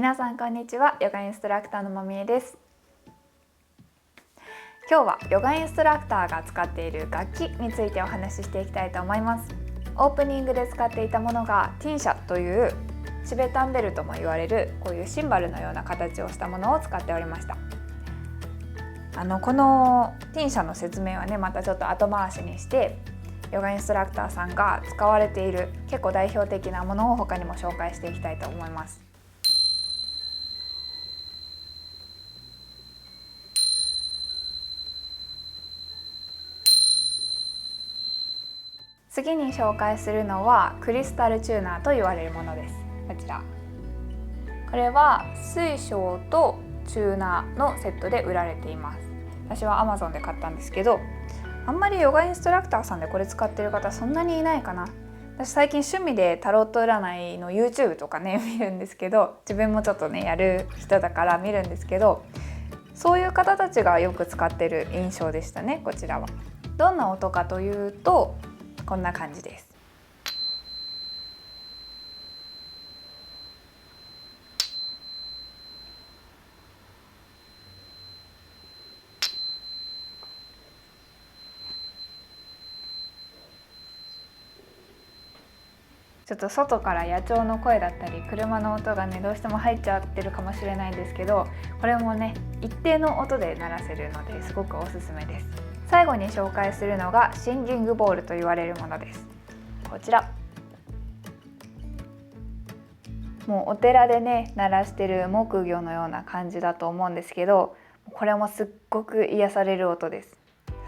皆さんこんにちは。ヨガインストラクターのまみえです。今日はヨガインストラクターが使っている楽器についてお話ししていきたいと思います。オープニングで使っていたものがティンシャというチベタンベルとも言われるこういうシンバルのような形をしたものを使っておりました。このティンシャの説明はね、またちょっと後回しにしてヨガインストラクターさんが使われている結構代表的なものを他にも紹介していきたいと思います。次に紹介するのはクリスタルチューナーと言われるものです。こちら、これは水晶とチューナーのセットで売られています。私は Amazon で買ったんですけど、あんまりヨガインストラクターさんでこれ使ってる方そんなにいないかな。私最近趣味でタロット占いの YouTube とかね見るんですけど、自分もちょっとねやる人だから見るんですけど、そういう方たちがよく使ってる印象でしたね。こちらはどんな音かというとこんな感じです。ちょっと外から野鳥の声だったり車の音がねどうしても入っちゃってるかもしれないんですけど、これもね一定の音で鳴らせるのですごくおすすめです。最後に紹介するのがシンギングボールと言われるものです。こちらもうお寺でね鳴らしてる木魚のような感じだと思うんですけど、これもすっごく癒される音です。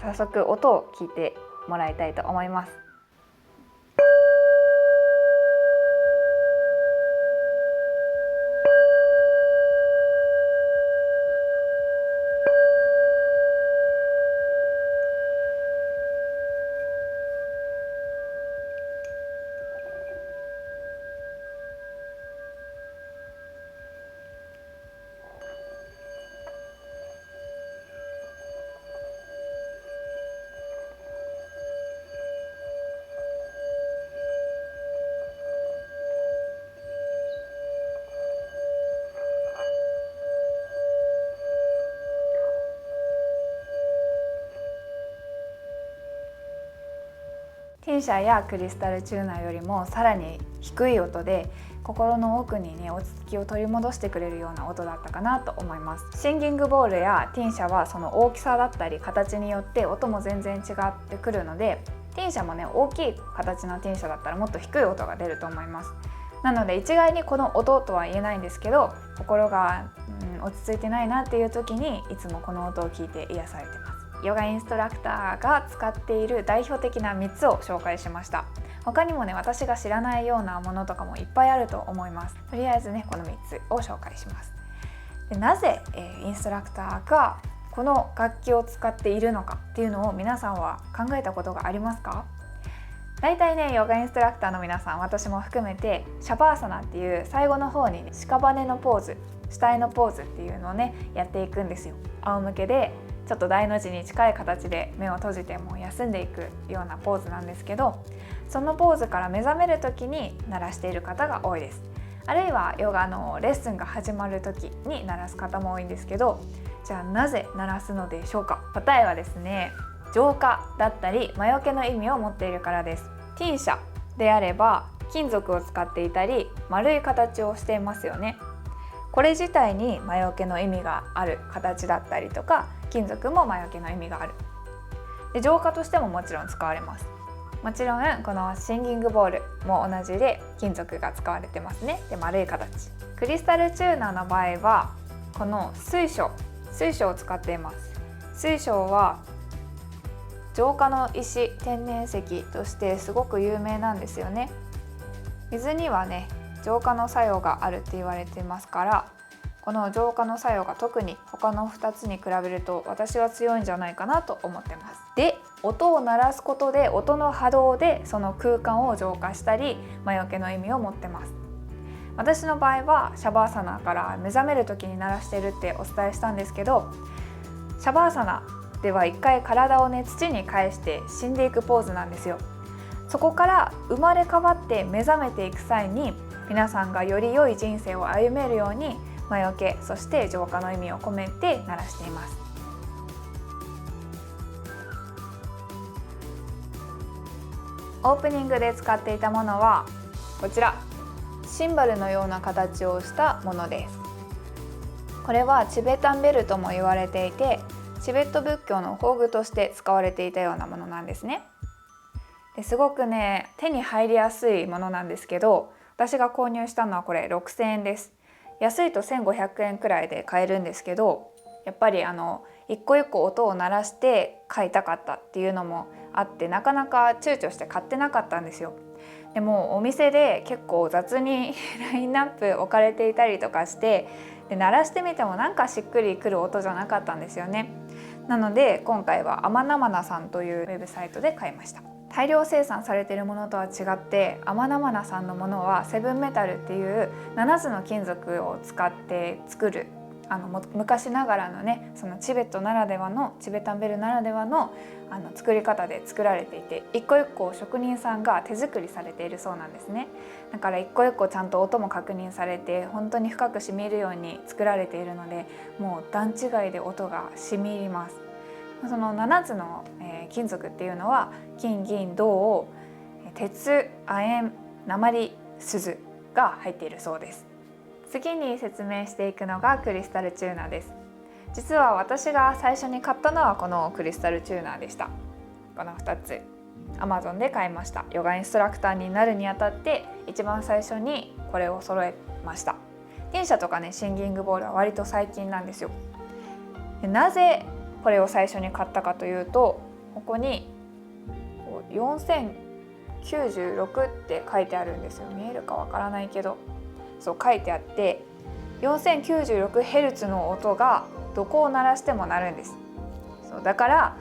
早速音を聞いてもらいたいと思います。ティンシャやクリスタルチューナーよりもさらに低い音で心の奥にね落ち着きを取り戻してくれるような音だったかなと思います。シンギングボールやティンシャはその大きさだったり形によって音も全然違ってくるので、ティンシャもね大きい形のティンシャだったらもっと低い音が出ると思います。なので一概にこの音とは言えないんですけど、心が、落ち着いてないなっていう時にいつもこの音を聞いて癒されてます。ヨガインストラクターが使っている代表的な3つを紹介しました。他にもね私が知らないようなものとかもいっぱいあると思います。とりあえずねこの3つを紹介します。でなぜ、インストラクターがこの楽器を使っているのかっていうのを皆さんは考えたことがありますか？だいたいねヨガインストラクターの皆さん、私も含めてシャバーサナっていう最後の方に、ね、屍のポーズ、死体のポーズっていうのをねやっていくんですよ。仰向けでちょっと大の字に近い形で目を閉じてもう休んでいくようなポーズなんですけど、そのポーズから目覚める時に鳴らしている方が多いです。あるいはヨガのレッスンが始まる時に鳴らす方も多いんですけど、じゃあなぜ鳴らすのでしょうか？答えはですね、浄化だったり魔除けの意味を持っているからです。ティンシャであれば金属を使っていたり丸い形をしていますよね。これ自体に魔除けの意味がある形だったりとか、金属も魔除けの意味がある。で浄化としてももちろん使われます。もちろんこのシンギングボールも同じで金属が使われてますね。で丸い形。クリスタルチューナーの場合はこの水晶を使っています。水晶は浄化の石、天然石としてすごく有名なんですよね。水にはね浄化の作用があるって言われていますから、この浄化の作用が特に他の2つに比べると私は強いんじゃないかなと思ってます。で、音を鳴らすことで音の波動でその空間を浄化したり魔除けの意味を持ってます。私の場合はシャバーサナから目覚める時に鳴らしてるってお伝えしたんですけど、シャバーサナでは一回体をね土に返して死んでいくポーズなんですよ。そこから生まれ変わって目覚めていく際に皆さんがより良い人生を歩めるように魔除け、そして浄化の意味を込めて鳴らしています。オープニングで使っていたものはこちら、シンバルのような形をしたものです。これはチベタンベルとも言われていて、チベット仏教の宝具として使われていたようなものなんですね。ですごくね、手に入りやすいものなんですけど、私が購入したのはこれ6000円です。安いと1500円くらいで買えるんですけど、やっぱり一個一個音を鳴らして買いたかったっていうのもあって、なかなか躊躇して買ってなかったんですよ。でもお店で結構雑にラインナップ置かれていたりとかして、で鳴らしてみてもなんかしっくりくる音じゃなかったんですよね。なので今回はアマナマナさんというウェブサイトで買いました。大量生産されているものとは違って、アマナマナさんのものはセブンメタルっていう7つの金属を使って作る、昔ながらのね、そのチベットならではの、チベタンベルならではの作り方で作られていて、一個一個職人さんが手作りされているそうなんですね。だから一個一個ちゃんと音も確認されて、本当に深く染み入るように作られているので、もう段違いで音が染み入ります。その7つの金属っていうのは金、銀、銅、鉄、亜鉛、鉛、錫が入っているそうです。次に説明していくのがクリスタルチューナーです。実は私が最初に買ったのはこのクリスタルチューナーでした。この2つ Amazon で買いました。ヨガインストラクターになるにあたって一番最初にこれを揃えました。ティンシャとかね、シンギングボールは割と最近なんですよ。でなぜこれを最初に買ったかというと、ここに4096って書いてあるんですよ。見えるかわからないけど、そう書いてあって、4096Hz の音がどこを鳴らしても鳴るんです。そうだから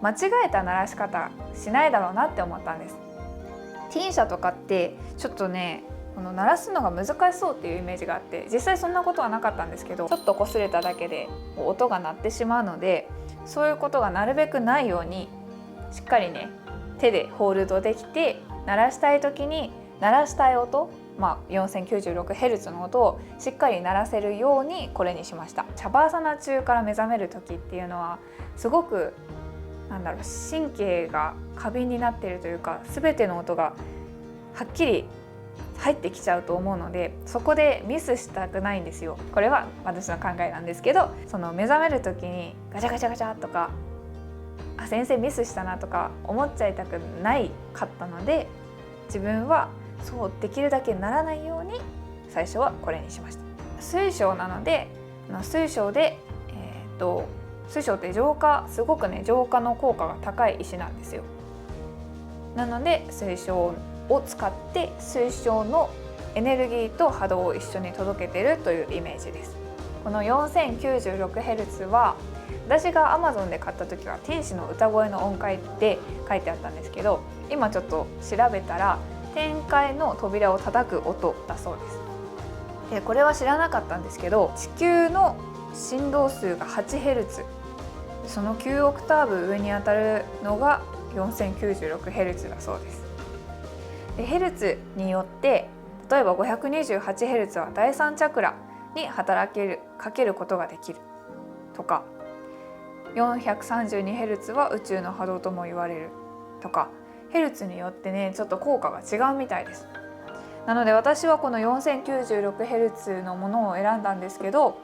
間違えた鳴らし方しないだろうなって思ったんです。ティンシャとかってちょっとね、この鳴らすのが難しそうっていうイメージがあって、実際そんなことはなかったんですけど、ちょっと擦れただけで音が鳴ってしまうので、そういうことがなるべくないようにしっかりね、手でホールドできて、鳴らしたい時に鳴らしたい音、4096Hz の音をしっかり鳴らせるようにこれにしました。シャバーサナ中から目覚める時っていうのはすごく神経が過敏になっているというか、全ての音がはっきり入ってきちゃうと思うので、そこでミスしたくないんですよ。これは私の考えなんですけど、その目覚める時にガチャガチャガチャとか、先生ミスしたなとか思っちゃいたくないかったので、自分はそうできるだけならないように最初はこれにしました。水晶なので、水晶で水晶って浄化、すごくね浄化の効果が高い石なんですよ。なので水晶を使って水晶のエネルギーと波動を一緒に届けているというイメージです。この 4096Hz は私が Amazon で買った時は天使の歌声の音階って書いてあったんですけど、今ちょっと調べたら天界の扉を叩く音だそうです。でこれは知らなかったんですけど、地球の振動数が 8Hz、 その9オクターブ上に当たるのが 4096Hz だそうです。でヘルツによって、例えば 528Hz は第三チャクラに働かけることができるとか、432Hz は宇宙の波動とも言われるとか、ヘルツによってねちょっと効果が違うみたいです。なので私はこの 4096Hz のものを選んだんですけど、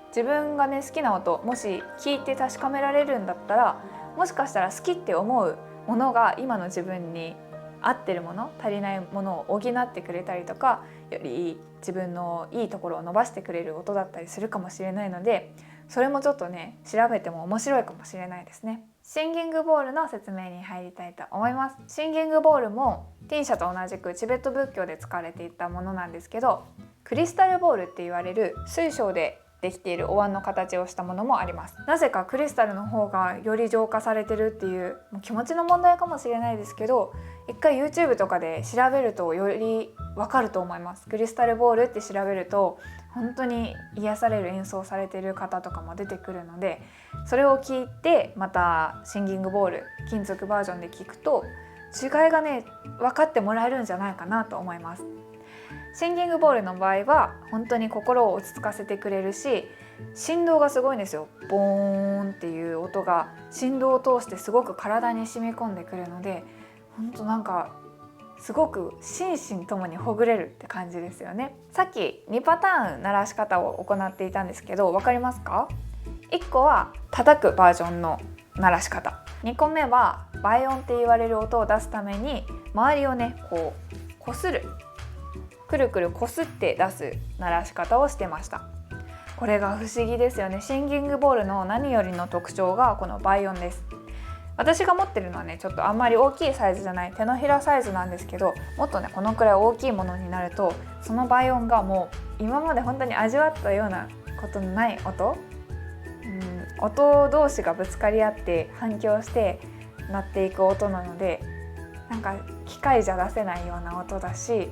自分がね好きな音、もし聞いて確かめられるんだったら、もしかしたら好きって思うものが今の自分に合ってるもの、足りないものを補ってくれたりとか、より自分のいいところを伸ばしてくれる音だったりするかもしれないので、それもちょっとね調べても面白いかもしれないですね。シンギングボールの説明に入りたいと思います。シンギングボールもティンシャと同じくチベット仏教で使われていたものなんですけど、クリスタルボールって言われる水晶でできているお椀の形をしたものもあります。なぜかクリスタルの方がより浄化されてるっていう、もう気持ちの問題かもしれないですけど、一回 YouTube とかで調べるとよりわかると思います。クリスタルボールって調べると本当に癒される演奏されている方とかも出てくるので、それを聞いてまたシンギングボール金属バージョンで聞くと違いがね分かってもらえるんじゃないかなと思います。シンギングボールの場合は本当に心を落ち着かせてくれるし、振動がすごいんですよ。ボーンっていう音が振動を通してすごく体に染み込んでくるので、本当なんかすごく心身ともにほぐれるって感じですよね。さっき2パターン鳴らし方を行っていたんですけど、分かりますか？1個は叩くバージョンの鳴らし方、2個目は倍音って言われる音を出すために周りをねこうこする、くるくるこすって出す鳴らし方をしてました。これが不思議ですよね。シンギングボールの何よりの特徴がこの倍音です。私が持ってるのはねちょっとあんまり大きいサイズじゃない手のひらサイズなんですけど、もっとねこのくらい大きいものになるとその倍音がもう今まで本当に味わったようなことのない音、音同士がぶつかり合って反響して鳴っていく音なので、なんか機械じゃ出せないような音だし、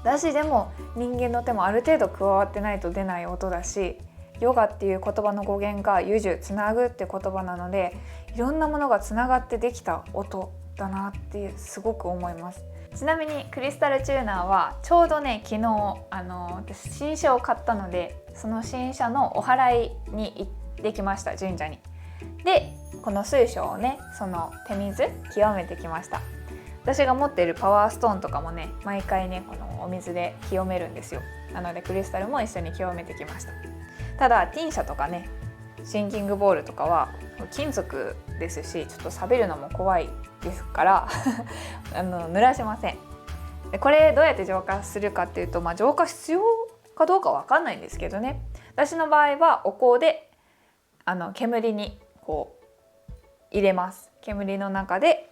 でも人間の手もある程度加わってないと出ない音だし、ヨガっていう言葉の語源がユジュ、つなぐって言葉なので、いろんなものがつながってできた音だなってすごく思います。ちなみにクリスタルチューナーはちょうどね昨日私新車を買ったので、その新車のお祓いに行ってきました、神社に。でこの水晶をねその手水清めてきました。私が持っているパワーストーンとかもね毎回ねこのお水で清めるんですよ。なのでクリスタルも一緒に清めてきました。ただティンシャとかねシンキングボールとかは金属ですし、ちょっと錆びるのも怖いですから濡らしません。でこれどうやって浄化するかっていうと、浄化必要かどうかわかんないんですけどね、私の場合はお香で煙にこう入れます。煙の中で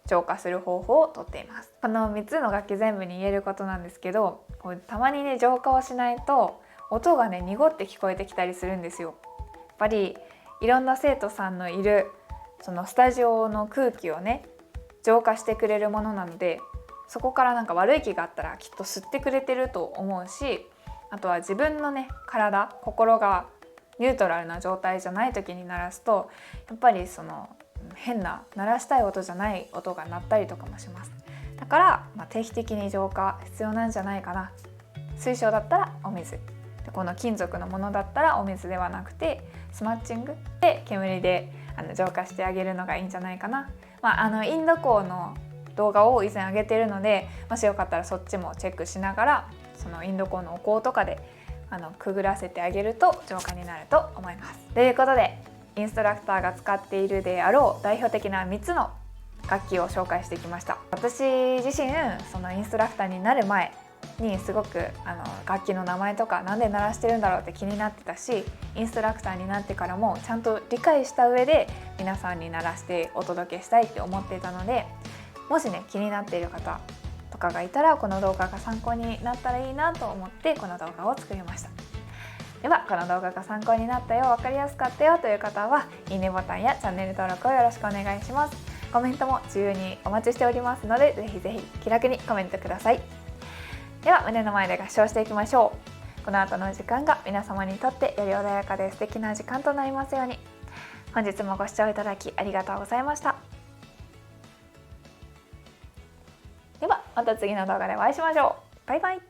浄化する方法をとっています。この3つの楽器全部に言えることなんですけど、こうたまにね浄化をしないと音がね濁って聞こえてきたりするんですよ。やっぱりいろんな生徒さんのいるそのスタジオの空気をね浄化してくれるものなので、そこからなんか悪い気があったらきっと吸ってくれてると思うし、あとは自分のね体、心がニュートラルな状態じゃない時に鳴らすと、やっぱりその変な鳴らしたい音じゃない音が鳴ったりとかもします。だから、定期的に浄化必要なんじゃないかな。水晶だったらお水で、この金属のものだったらお水ではなくてスマッチングで煙で浄化してあげるのがいいんじゃないかな。インド香の動画を以前上げているので、もしよかったらそっちもチェックしながら、そのインド香のお香とかでくぐらせてあげると浄化になると思います。ということでインストラクターが使っているであろう代表的な3つの楽器を紹介してきました。私自身そのインストラクターになる前にすごく楽器の名前とかなんで鳴らしてるんだろうって気になってたし、インストラクターになってからもちゃんと理解した上で皆さんに鳴らしてお届けしたいって思っていたので、もしね気になっている方とかがいたらこの動画が参考になったらいいなと思ってこの動画を作りました。ではこの動画が参考になったよ、分かりやすかったよという方はいいねボタンやチャンネル登録をよろしくお願いします。コメントも自由にお待ちしておりますので、ぜひぜひ気楽にコメントください。では胸の前で合唱していきましょう。この後の時間が皆様にとってより穏やかで素敵な時間となりますように。本日もご視聴いただきありがとうございました。ではまた次の動画でお会いしましょう。バイバイ。